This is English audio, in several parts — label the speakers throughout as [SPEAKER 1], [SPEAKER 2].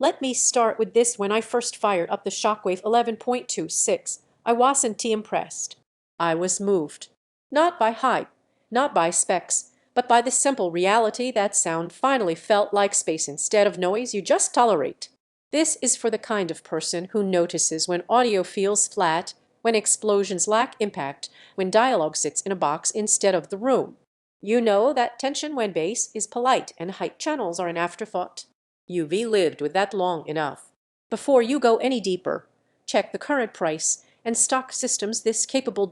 [SPEAKER 1] Let me start with this. When I first fired up the Shockwave 11.2.6, I wasn't impressed. I was moved. Not by hype, not by specs, but by the simple reality that sound finally felt like space instead of noise you just tolerate. This is for the kind of person who notices when audio feels flat, when explosions lack impact, when dialogue sits in a box instead of the room. You know that tension when bass is polite and height channels are an afterthought. You've lived with that long enough. Before you go any deeper, check the current price and stock systems this capable.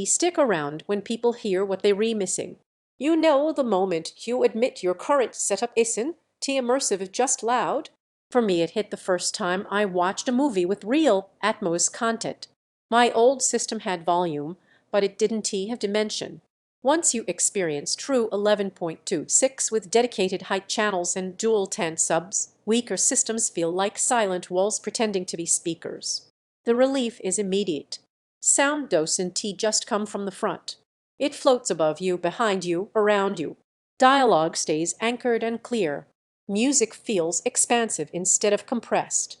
[SPEAKER 1] Stick around when people hear what they're missing. You know the moment you admit your current setup isn't immersive, just loud. For me, it hit the first time I watched a movie with real Atmos content. My old system had volume, but it didn't have dimension. Once you experience true 11.2.6 with dedicated height channels and dual 10 subs, weaker systems feel like silent walls pretending to be speakers. The relief is immediate. Sound docent just come from the front. It floats above you, behind you, around you. Dialogue stays anchored and clear. Music feels expansive instead of compressed.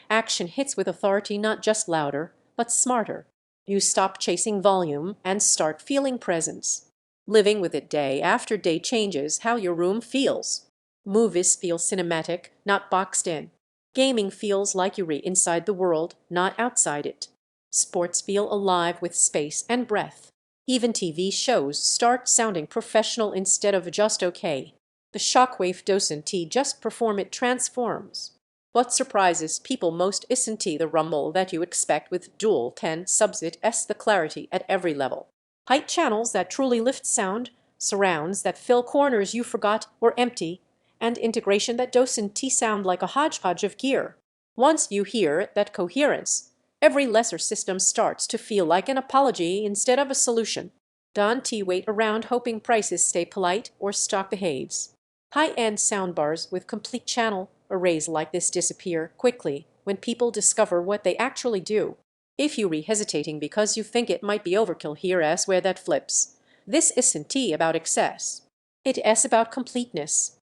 [SPEAKER 1] Action hits with authority, not just louder, but smarter. You stop chasing volume and start feeling presence. Living with it day after day changes how your room feels. Movies feel cinematic, not boxed in. Gaming feels like you're inside the world, not outside it. Sports feel alive with space and breath. Even TV shows start sounding professional instead of just okay. The Shockwave doesn't just perform, it transforms. What surprises people most isn't the rumble that you expect with dual 10 subs, it's the clarity at every level. Height channels that truly lift sound, surrounds that fill corners you forgot were empty, and integration that doesn't sound like a hodgepodge of gear. Once you hear that coherence, every lesser system starts to feel like an apology instead of a solution. Don't wait around hoping prices stay polite or stock behaves. High-end soundbars with complete channel arrays like this disappear quickly when people discover what they actually do. If you're hesitating because you think it might be overkill, here's where that flips. This isn't about excess. It's about completeness.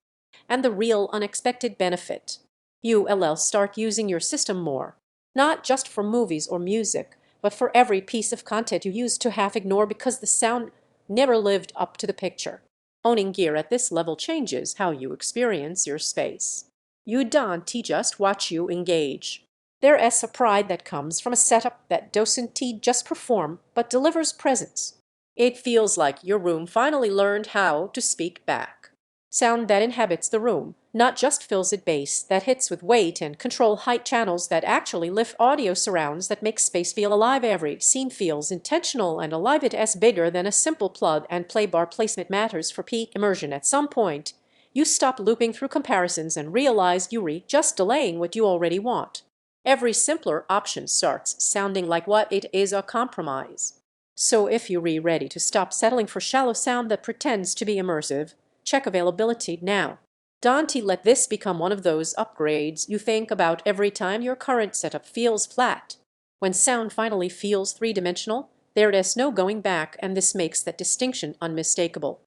[SPEAKER 1] And the real unexpected benefit. You'll start using your system more. Not just for movies or music, but for every piece of content you used to half ignore because the sound never lived up to the picture. Owning gear at this level changes how you experience your space. You don't just watch, you engage. There's a pride that comes from a setup that doesn't just perform, but delivers presence. It feels like your room finally learned how to speak back. Sound that inhabits the room, not just fills it. Bass that hits with weight and control, height channels that actually lift, audio surrounds that make space feel alive. Every scene feels intentional and alive. It's bigger than a simple plug and play bar. Placement matters for peak immersion. At some point, you stop looping through comparisons and realize you're just delaying what you already want. Every simpler option starts sounding like what it is, a compromise. So if you're ready to stop settling for shallow sound that pretends to be immersive, check availability now. Don't let this become one of those upgrades you think about every time your current setup feels flat. When sound finally feels three-dimensional, there is no going back, and this makes that distinction unmistakable.